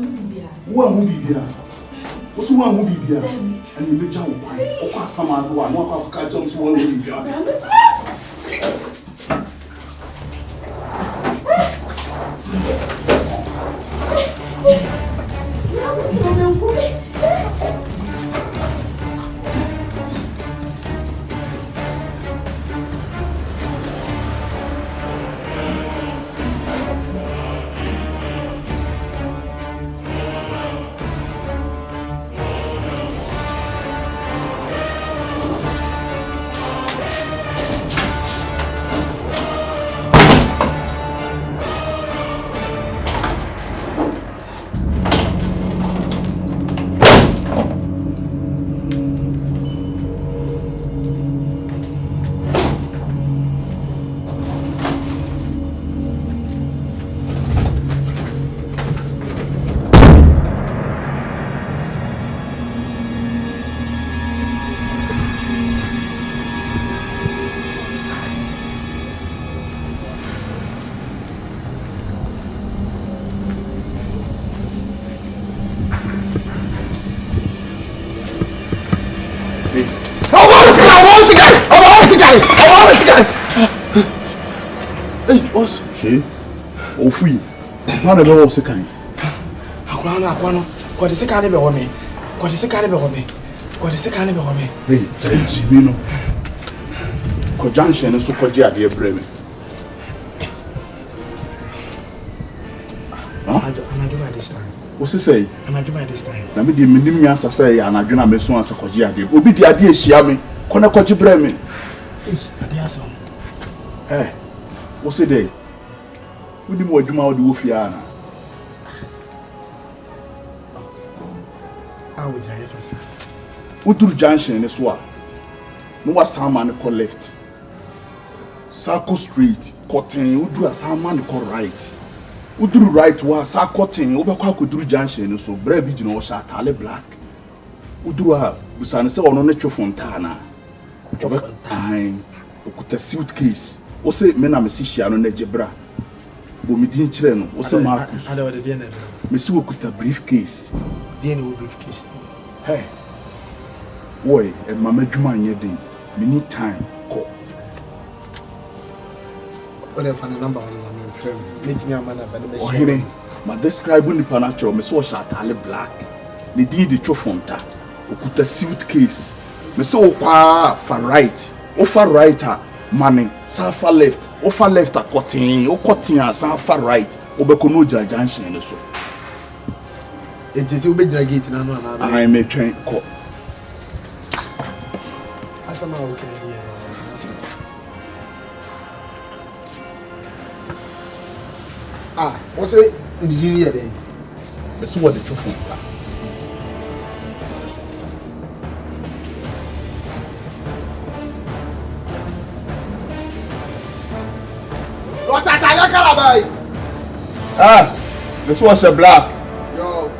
One will be here. What's one will be here? And you may jump. Or some other one. What can jump one will be here? Hey, boss. She? Oh, free. How the hell was the kind? Aquano. What is the kind of woman? What is the kind of woman? What is the kind of woman? Hey, Jimino. Conjunction is so cordial, dear Bremen. I do by this time. What's he say? I do by this time. Let me give me the answer. Say, and I do not miss one. So cordial, dear. Will be the idea. She me. Kona kochi Bremen. Hey, Hey, what's the day? We need more Juma the Wolfiana. I will drive first. Uturu Junction is what? No was Saman call left. Sako Street, Cotton, Udru as Saman call right. Udru right was Sakotin, Obaka Kudru Junction, so Brevi no Shatale Black. Udru have Busanese or no nature Fontana. Time, okuta suitcase. O say me na me si hia no na jebra. Bo me din kire no. O say Marcus. I don't dey na. Me si okuta briefcase. Dey na briefcase. Hey. Boy, e mama dwuma nye den. Me need time call. O dey find number on my friend. Meet me am na fa me share. Ohire, ma describe ni pa na choro me so shatale black. Me din di chofonta. Okuta suitcase. Me say okwa far right. O far right money, sa far left. O far left a cotton, o cotton sa far right. Obeko no junction so. It is obe gate na no na. I may train call. Asama okay here. What's it in the here then? Let's see what the truth is. This was a black. Yo.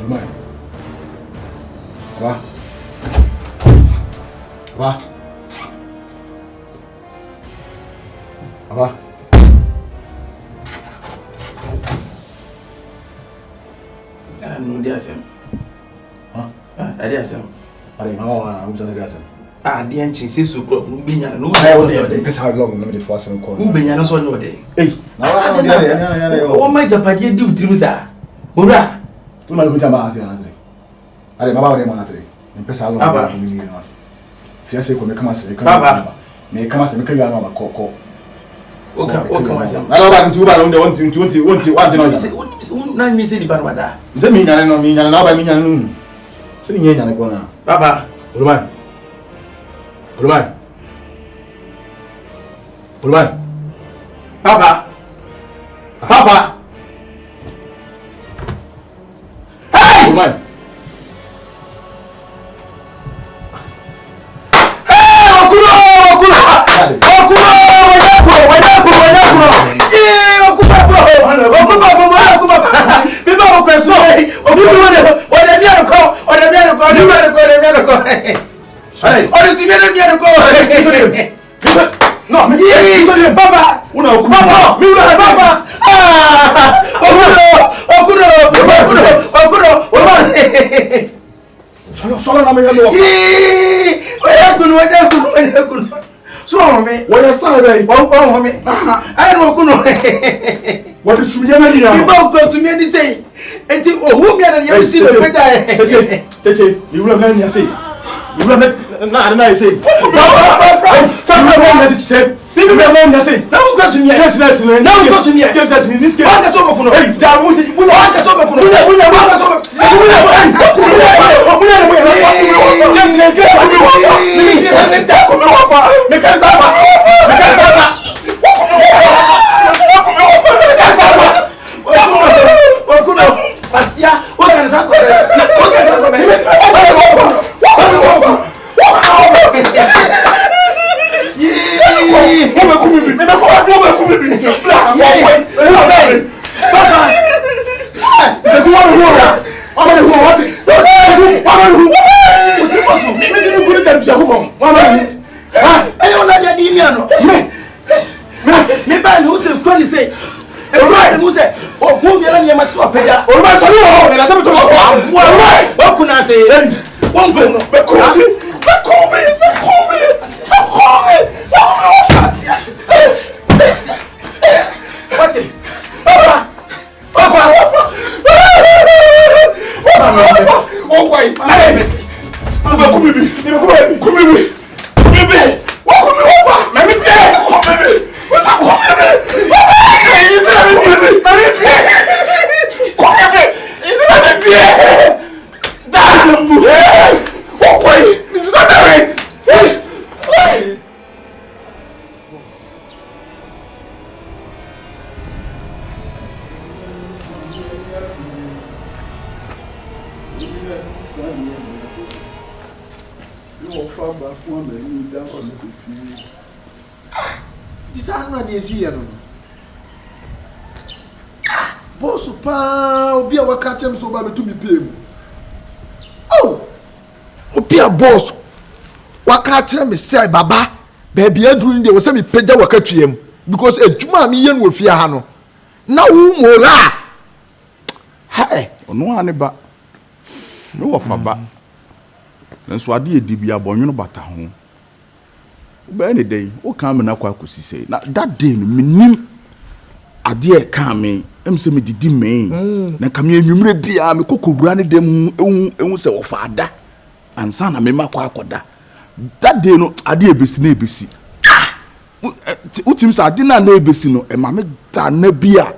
Olumai. Aba. Aba. Aba. No, dear Sam. Huh? Dear Sam. Are you Mama? I'm just a The ancient says so. No, Guess how long the first and call. who be an answer no day. Hey, What might the party do with Trimsa? Mura. Tu não escuta mais assim, Are Mama de Manatre. Empezar logo a me Fiase como como assim, me como assim, me quero uma coco. Okay, myself. I don't want to buy on the 120 Not me say the Panwada. The mean no mean and now by me and so you ain't gonna. Papa, Ulman. Ulman. Ulman. Papa. Papa. Hey! Ulman. What is that? What is Sumiana? People go to me and say, and whom you have seen the you will have me say. You will have not I say. Message said. People have say. No go to me. Yes, no go to me. Yes, in this case. I just over. Hey, Davu, we want to over. Boss, what can't me say, Baba? Baby, I doing the was me peda wakatuem because a juma me yen with Fiano. Now, more. Hey, no aneba. No of a bat. Then so I did be a bonno bata home. But any day, what come and I could say. Now that day, me a dear come, say me did me. Then come here, you may be a cocoa running them own say of father. And son, I may make quacoda. That day, no, I did be seen ABC. Utims, I did not know ABC, no, and mamma Nebia.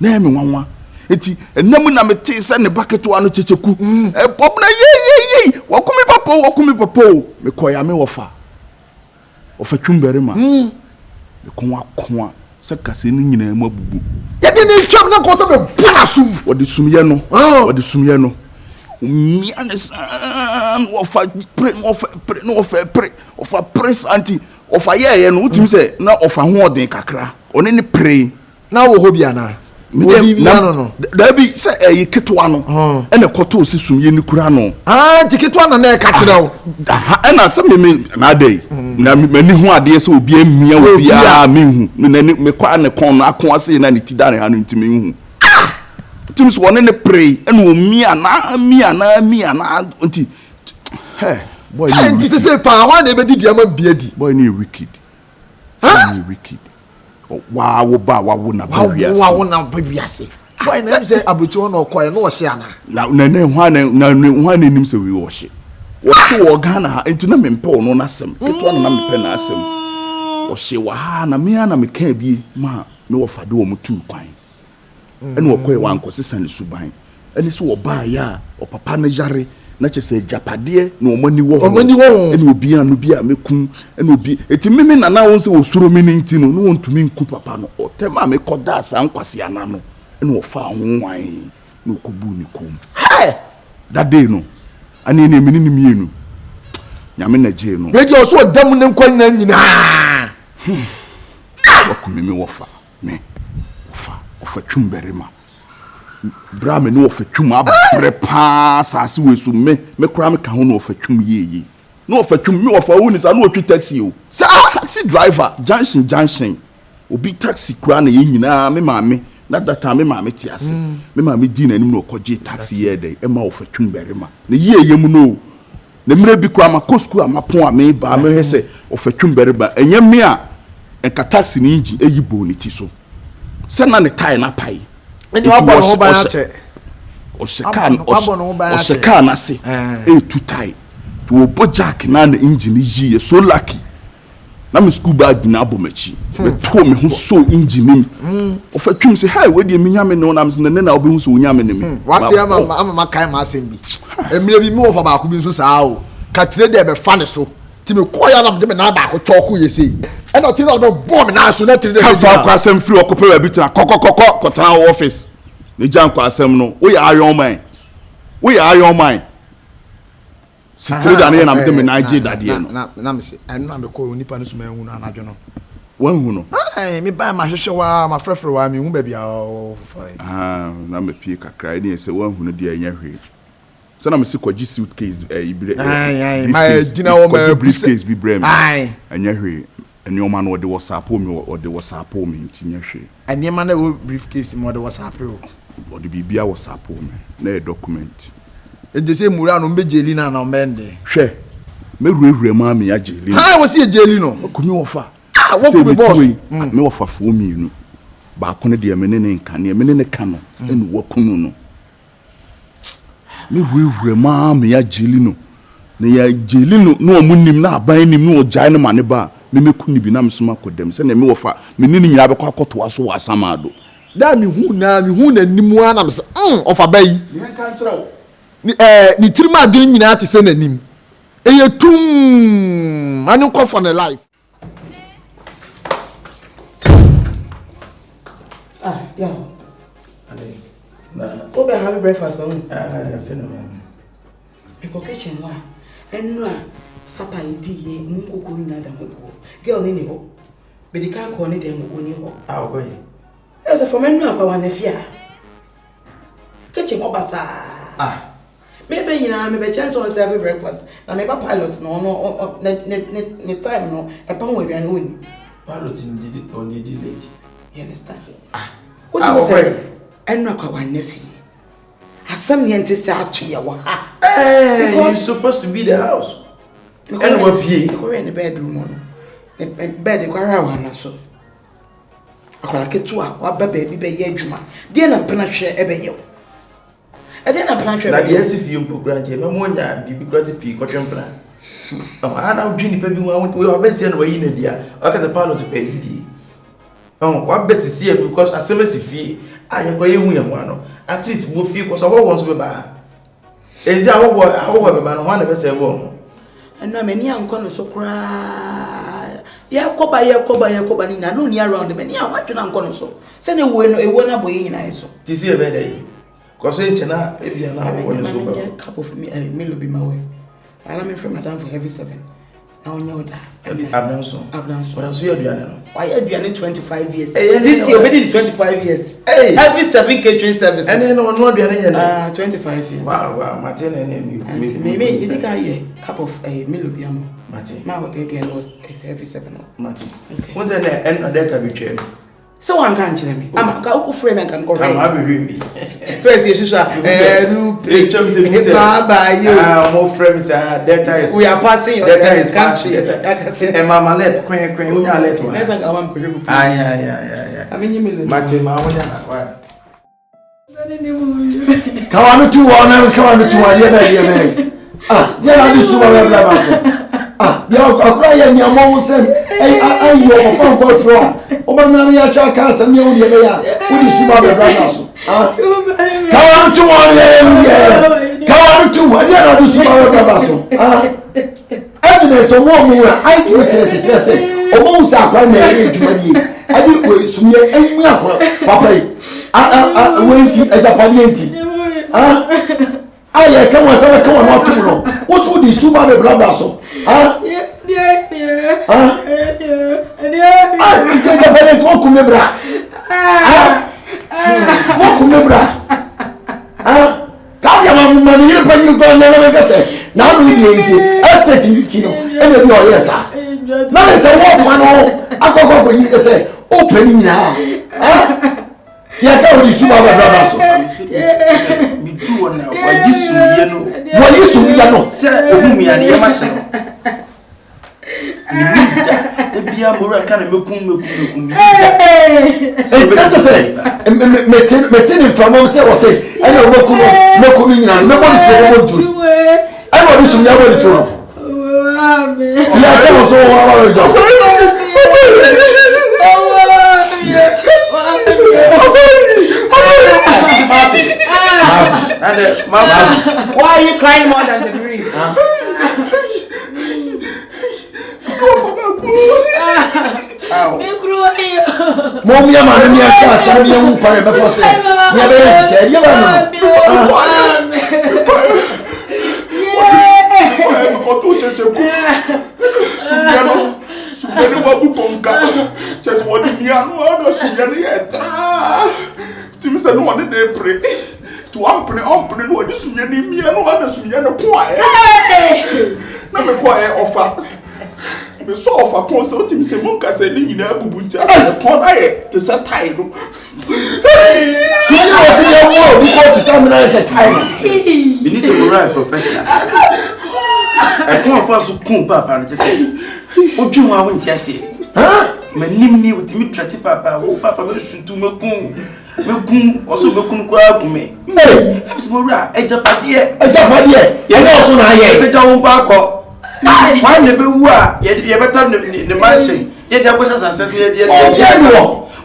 Name one. Eti, and no one am send the bucket to one Kyekyeku. A popna, ye. Welcome me, papa. Me quay me offer. Of a cumberima. The Conwa, Sakasin in a mobu. Yet didn't jump the cost of a passum. What the Sumiano? Oh, what the Sumiano? Me understand of a pray of a press auntie of a year and what you say, not of a more than Kakra, on any pray. Now, Hobiana. no dabi say ketwa no e na koto osisum ye ni kura no ti ketwa na e ka kire wo e na se me na dey na mani hu ade se obi amia obi a me hu me kwa ne kon no akon ase na ne ti da ne ha no ntimi hu tim so wona ne pray e na mia na nti boy ni say pa wa na be di diama bia di boy ni wicked ni wicked wa wo ba wa wo na ba wiase wa wo na ba wiase boy na say abuchi wo na okoye na wo hye ana na hwa na nim se wi wo hye wo hye wo Ghana ha entu na mempe wo no na asem keto na mempe na asem wo hye wa ha na me na me ka bi ma me wo fade wo mutu kwan ene wo koye wa nkosesane suban ene se wo ba ya o papa na yare na chese japade na omani wo ene obi anu bi a mekun ene obi eti meme na wo se osuro mi nti no no ntumi nku papa no o tema me koda asa nkwase ana no ene wo fa honwan no kobu ni kom that day no ani ne mini ni mienu nyame na je no we di oso dam ne nkwan na nyina wo ko me wo fa me wo fa twumberema bra me no wo fa twum abre pa asase we so me kura me ka ho no wo fa twum yeye no wo fa twum me wo fa wo ni sa no wo twi taxi o sa taxi driver junction obi taxi kura na ye nyina me maame na that time me maame ti ase me maame di na nim no koje taxi ye dey e ma wo fa twumberema na yeye mu no na mire bi kura ma kosku amapon ame ba me hese wo fa twumbereba enye me a enka taxi ni inji eyi bo ni ti so se na ne tai na pai eni wa bo no ba ya che o sheka na se too tight to obo jack na na engine yi so lucky na me school bag na abomachi me to me hu so engine mi o fa twum se hi we de me nyame no na me ne na obi hu so nyame ne mi wase ama kai ma asem bi emire bi me wo fa ba ko bi so saa o ka tire de be fa ne so ti me koya na me na ba ko choko yesi e no tire do bo me na so na tire de ka fa ko asem free okope bi tira kokokoko tran office ni jan ko asem no we are your mind sitre da na me na je dade no na me se enu na me ko onipa no so ma hu na anadwo no wan hu no me ba ma hwehwe wa ma frefre wa me hu ba bia o fai na me pie kakra ni se wan hu no dia nya hwe so na me se kwaji suitcase ibire ma gina wo ma briefcase bi brem anya hwe enioma no de WhatsApp me ntinya hwe enioma na wo briefcase mo de WhatsApp o de bibia WhatsApp me na document ende se mura no mbe jeli na mbende hwe me ruewure ma me ya jeli wo se jeli no ko mi wo fa wo ko be boss me wo fa fo mi nu ba ko ne de me ne nka ne me ne ka no enu wo kunu no me ruewure ma me ya jeli no ne ya jeli no no omunim na aban nim no ojai no mane ba me kuni bi na me soma kodem se ne me wo fa me ni nyina be kwa koto aso wa samado da me hu na nimu ana me se ofa bayi me kan tro ni tirima adun nyina te se nanim eye tum anu ko for the life yeah na obe have breakfast on phenomenon people kitchen wa enu a sapa idiye nkoko nyina da moko girl ni ho bedika ko ni dem oni ho go yi ese for menu akwa wa nafia kitchen obasa maybe nyina me be chance on serve breakfast na me ba pilot no ne time no e pa wo aduane oni pilot ni on the late you understand what you say enu akwa wa nafia asam yente se atwe wa because it's supposed to be the house and what pay go in the bedroom on the bed go around na so akola ketu a wa ba baby be ye adwuma de na pena hwe e be ye e de na pena hwe na yes if you program je me mo nya bi because pay ko twempra ana udwini pa bi we obese na wayi na dia aka the pilot to pay idi wa besi see because asemesi fie anya ko ye hu ye ho ano at least mo fie ko so wo won so be ba ezi awo be ba no ho na be se wo eno amani anko no so kra ya koba ni na no ni around me ni awatwe na anko no so se na ewo na boye nyina so ti see e be dey ko so nchena e bia na wo no so ba cup of me melo bi mawe ala me from madam for heavy 7 Now you that. Abranso. But I see you doing. Why are you 25 years? This year, already 25 years. Hey, every 7 catering services. And then no 25 years. Wow, Martin and you. Maybe you think I a cup of Milobiamo. Martin. My hotel was every 7. Martin. What's the end of that habitual? So one can't tell me. I'm a couple friend and can go right. I'm really. First, you should more friends. Data is. We are passing your data is country. And Mama let Queen, we are let one. Let's go on. Yeah. I mean, you mean, Martin, Come on to one, come on to one, there are this one. They are crying your mom said, I you are go through. Obama cancer, and you are brothers. Come on to one, come on to one, there are this brothers. Evidence of one more, I do it as it was said. Almost our primary to money. I do some year and Papa. Went at the Padienti. I come on, come on, not tomorrow. What's for the super brothers? Take the balance, walk to Nebra. Walk to Nebra. Tell money, you're going to never say. Now we need estate in Tino, and then you're yes, sir. Now it's a walk for no. I go when you say, opening now. Yeah, go with the super brothers. Me too, now. Why you so say, whom you are near myself. Ebia mura kana mekum. Say that's say metin from mom say o say e na mekum nyina me body tell me do e mo bi sum ya body tell ya tell so wa jo and mama why are you crying more than the grief? Mom, your man, and your class, and your own fire before saying, you me so offer consult him say mon kase ni nyina abubunti asa pon aye te say tie no so you want to know before to tell me that is a time you need some right professionals I come for so kun papa no say odwun wa won ti ase manim ni utimi trati papa wo papa me suntu mekun oso mekun kura kume am se mo ra ejapade ye na oso na ye eja won pa akọ why never were you better the mansion? Yet there was a success.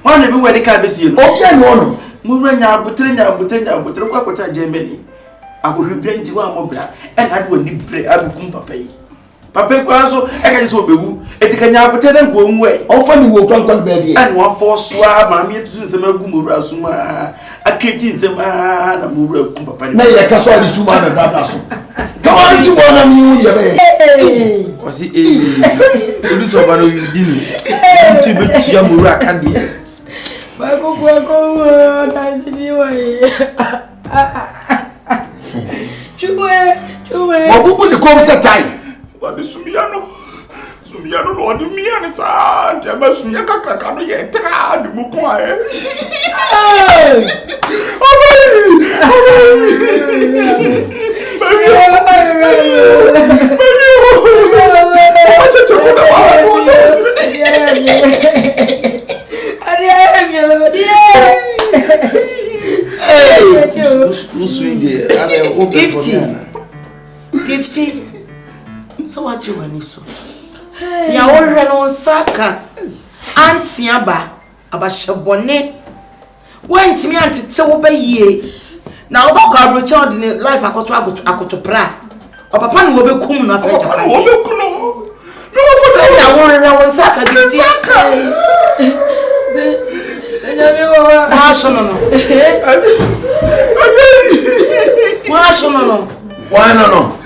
Why never were the car be seen? Oh, yeah, no. Muranya, Butrenya, Germany. I will reprint you one more and I will need pray. I will come papa. Papa Quaso, I can so be woo. It can now pretend and go away. Often you will come baby and one for swab, mammy to some Gumura Suma. A cretin some man, a Mura Papa. Nay, I can saw the Suma brothers. Come on to one of you, was it a police of one you didn't to be Chiamura candy? What would the concert time? What is Sumiano? Sumiano, or the Mian, sir, Jamas Yakakano yet, the Mupoy. Gifty. So what you want so? Ya ora no saka. Auntie aba shabone. Went me auntie te wo ba yie. Na oba kwa abrocha odi ni life akoto pra. O papa ni wo be kum no apeja pa. Wo be kum no. No wo for say ya ora no saka gifty. Why no?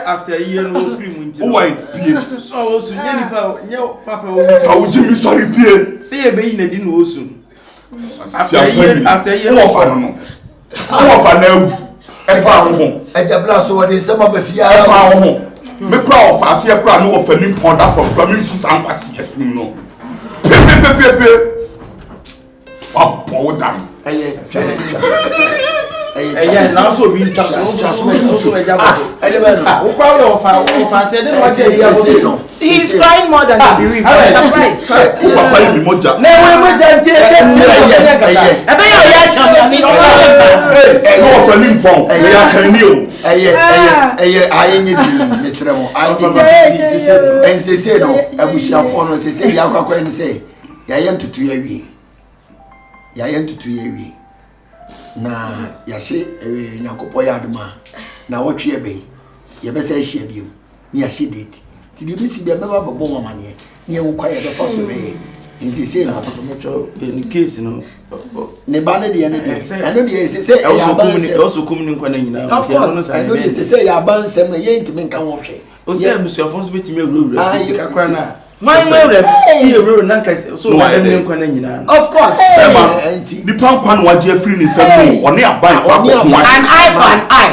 After a year, no free winter. Oh, I pay. So, Papa, how Jimmy sorry pay. Say a baby didn't know soon. After a year, of an a farm home. And the blast or the summer of the farm home. Me crowd of us here, crowd no offending powder from coming to some passive. No. Pepe. Oh, poor damn. Now so we just he's crying more than the bereaved. I'm surprised. na yahye nyankopɔ ya adoma na wɔtwe ebe yɛbɛsɛ ahyia biom ne yahye date ti de bisi de meba bɔbɔ mamane ne wo kwa yɛbɛfa so bɛyɛ nsese na in case no ne ba ne de ne de ɛno de sese also community nkwa na nyina of course ɛno de sese ya ban nsɛm na yɛ ntimi nka wo hwɛ o sɛ abusuafo so betimi awurawura sisi kakra na my name see a road nanka so wa dem nkwa na nyina of course the pan kwan wa je free ni sem no one aban an eye for an eye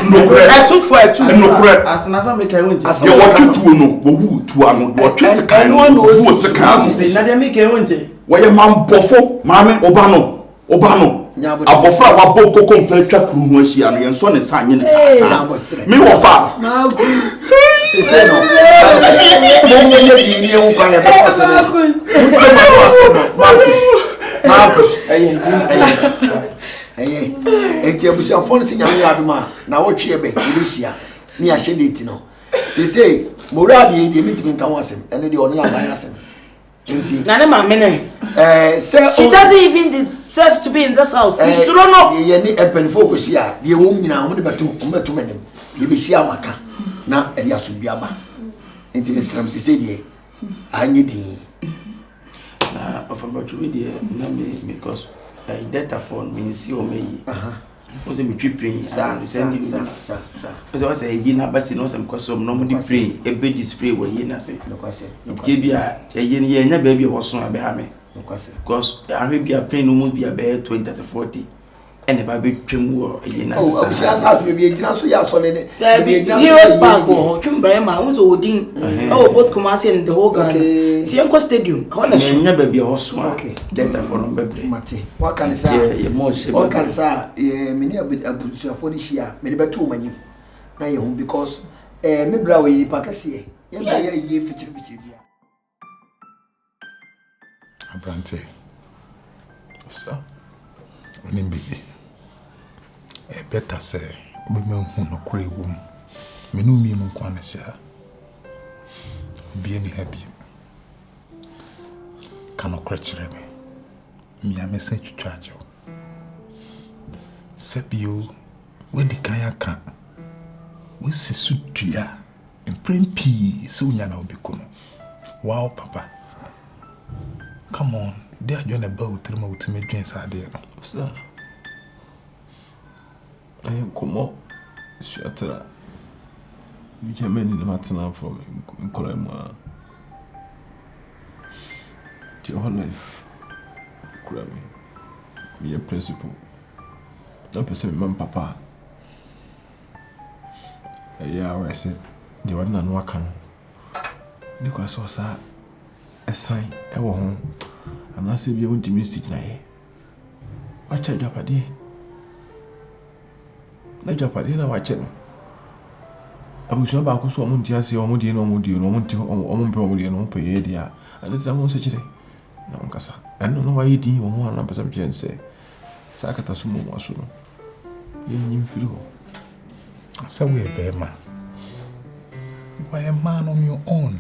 I took for a tooth as na so make I want as you what tuo no wo wu tuo no wo twe sika no wo sika no na dem make I want wo ye man bofo maame oba no abofra wa bo koko mpatwa kuru ho ahia no ye nso ne sa nye ne tata me wo fa sese no mo ye di ni wo kwa ya ba fa so no Marcus enti abusuafo no sinya me adoma na wo twe be ilisia ni ahye date no sese morade ye mitimi nka ho asem ene de ono aban asem enti na ne ma me ne she doesn't even deserve to be in this house we should not ye ni empenfo ko sia de wo nyina ho de beto menem ye be sia maka na eri asobiaba enti me sram sese de anye di na from what we dey na me because data phone me see o me o se me twiprin send you sa o se yi na basi no sem kwasom no mo di pray e be display wo yi na se no kwase ke bia ye ni ye nya ba bia wo so abe ha me no kwase because ahwe bia pray no mo bia be 20 to 40 ene ba be twem wo yi na se as be bia gina so ya so ne heroes park ho twembere ma wo so odin both Kumasi and the whole Ghana Tienko stadium nya ba bia wo so data phone no bebre mate wa kan sa ye mo se wa kan sa ye meni abusuafo ni hia me de beto manyim na ye hu because me bra we yi pakase ye ba ye fichiri bia Abrante. So, onim bibi. Better say, we may hu no kure wom. Me no mi mu kwa na sha. Bi ni habi. Kan okre kire me. Mi amese twitwajo. Sebio, we di kan aka. We sisu tua. Emprempi so nya na obekuno. Wow papa. Come on, they are doing a boat to me to me drinks out there. Sir, I am come Shatra. You can many the matter from Kolema. Your whole life, Grammy. Me a principal. Don't perceive my papa. Yeah, I said, they were not working. Because I saw a sign, a home, and I said, you want to music now. Watch a Japadi. No Japadi, no watch it. I was not about to want to see Omudi and Omudi and Omudi and Ompe, dear, and it's a one such a day. No, Cassa, I don't know why you did 100% say. Sakata Sumo was soon. yɛnyim firi hɔ. Sɛ woyɛ bɛrima. Why a man on your own?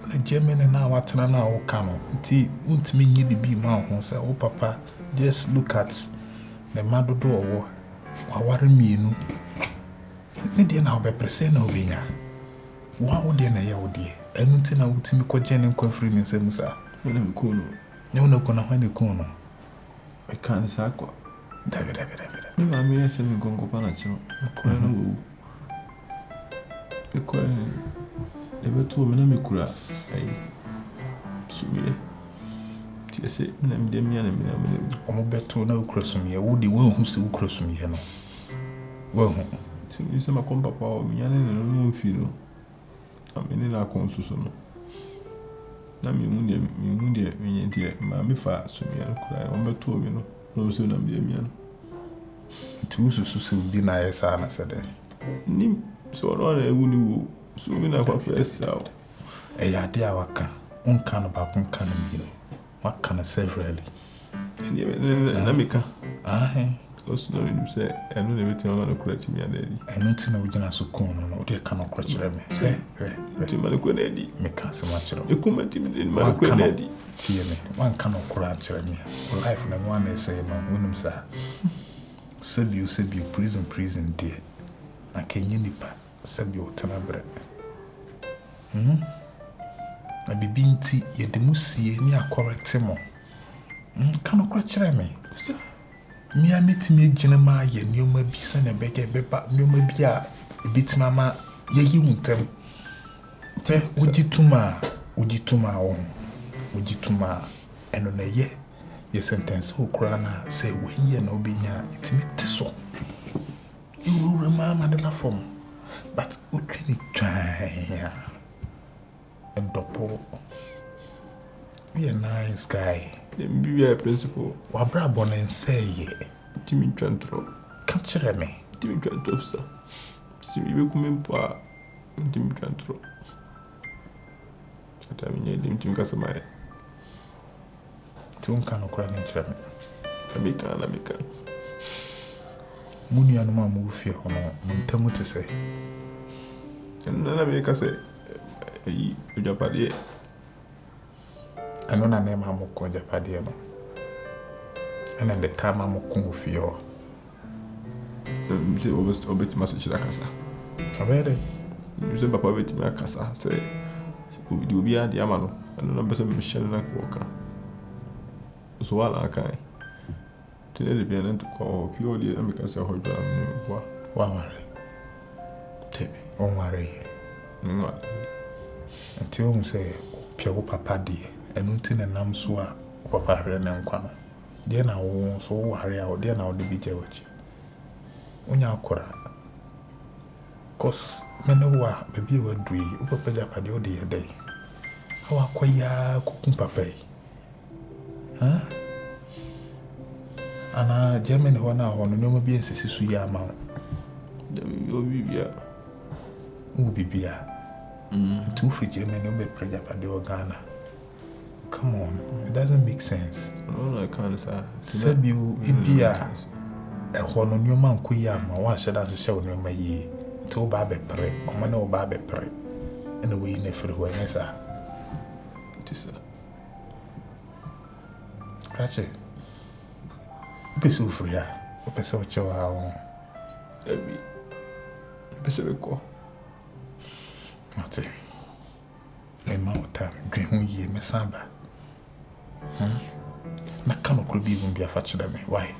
Na Germany na watena na woka no. Nti wontimi nye bibi ma ho sɛ wo papa just look at the madodo owo. Waware mienu. Ne deɛ na wobɛprɛsɛ na wobɛnya. Wa wo deɛ na yɛ wo deɛ. Ɛno nti na wotimi kɔgye ne nkɔfiri ne nsɛm saa. Wona me ko no. Ne wona ko na hwan ne ko no. Ɛka ne saa kwa. Dabi. Me ma me yɛ sɛ me nkɔnkɔpa na kyerɛ. Kɔɛ no wo. Kɔɛ ɛbɛto me na me kura ayi. Sumire. Tiɛ sɛ me na me de mia na me na me. Ɔmo bɛto na wokura sumie. Wo de wo hu sɛ wokura sumie no. Wo hu. Ti me sɛ ma kom papa o me nya ne no mfi no. Amene na akɔ nsuso no. Na me hu de me nya de ma me fa sumie no kura. Ɔmo bɛto me no. No so na me de mia no. Nti wosusu sɛ obi na ayɛ saa na sɛ dɛ. Nim so no na ewu ni wo. So me na kwa first sao. Ɛyɛ ade a waka. Unka no baako nka no mmienu. Waka no severally. Na me ka. Ahe. Osu no nim sɛ ɛno na betima ma no kura timi adadi. Ɛno nti na wogyina so kon no no wode ka no kora kyerɛ me. Hwɛ. Timi ma no kura na adi. Meka asɛm akyerɛ wo. Ekuma timi de ma no kura na adi. Tie me. Wanka no kora akyerɛ me. Life na me wana ɛsɛ no wonim saa. Sɛbio prison deɛ. Akenye nipa sɛbio tena brɛ. Na bibi nti yɛde mu sie ne akɔrɛte mo. Ka no kora kyerɛ me. Mia netimi gyina ma yɛ nneɛma bi sɛ na bɛgɛ bɛba nneɛma bi a ebitima ma yɛyi wuntem. Te ugituma wo. Ugituma ɛno na yɛ sentence okura na sɛ wɔyɛ na obinya etimi te so. Iwura ma de la form. But utwini twan. A double. Be a nice guy. Be a principal. Wabra bon and say ye. Timmy Trantro. Capture me. Timmy Trantro, sir. See me come pa. Timmy Trantro. I mean, you didn't cast my. Two can cry in China. American. Muni and mamma move here on Montamu to say. And then I make us say, Japadi. I know na name I'm going to Japadi. And then the time I'm going to feel. You always obey message like us. Already, you say, Papa, wait, my casa say, you be at the Amano, and the numbers of Michelle like Walker. So while I can. Today, be an end to call purely because I heard you. Wow, Tebe, on worry. Until you say, Pure Papa dear, and until a nam swa, Papa Ren and Quano. Dear now, so worry out there now the beach with you. Unya Cora. Cause Manoa, baby, were dree, Papa Japadio dear day. How are quaya cooking papa? Huh? Ana German wana hono no bi ensisi su ya ma da bibia u bibia tu free German no be preja pa de Ghana. Come on, it doesn't make sense. No, I can't say. Sabiu ibia e hono no ma nko ya ma wa hye da se no ma yi to ba be pre o ma na o ba be pre ene we na free ho nesa tisa Rache Peso fria, o peso chewa o. Ebi. Peso beko. Mate. Me ma ota dwen ho yie me samba. Na kano kro bi bu bia fa kyerɛ me. Why?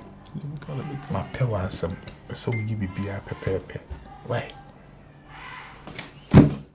Ma pe wa asɛm. Peso yi bibia pepepe. Why?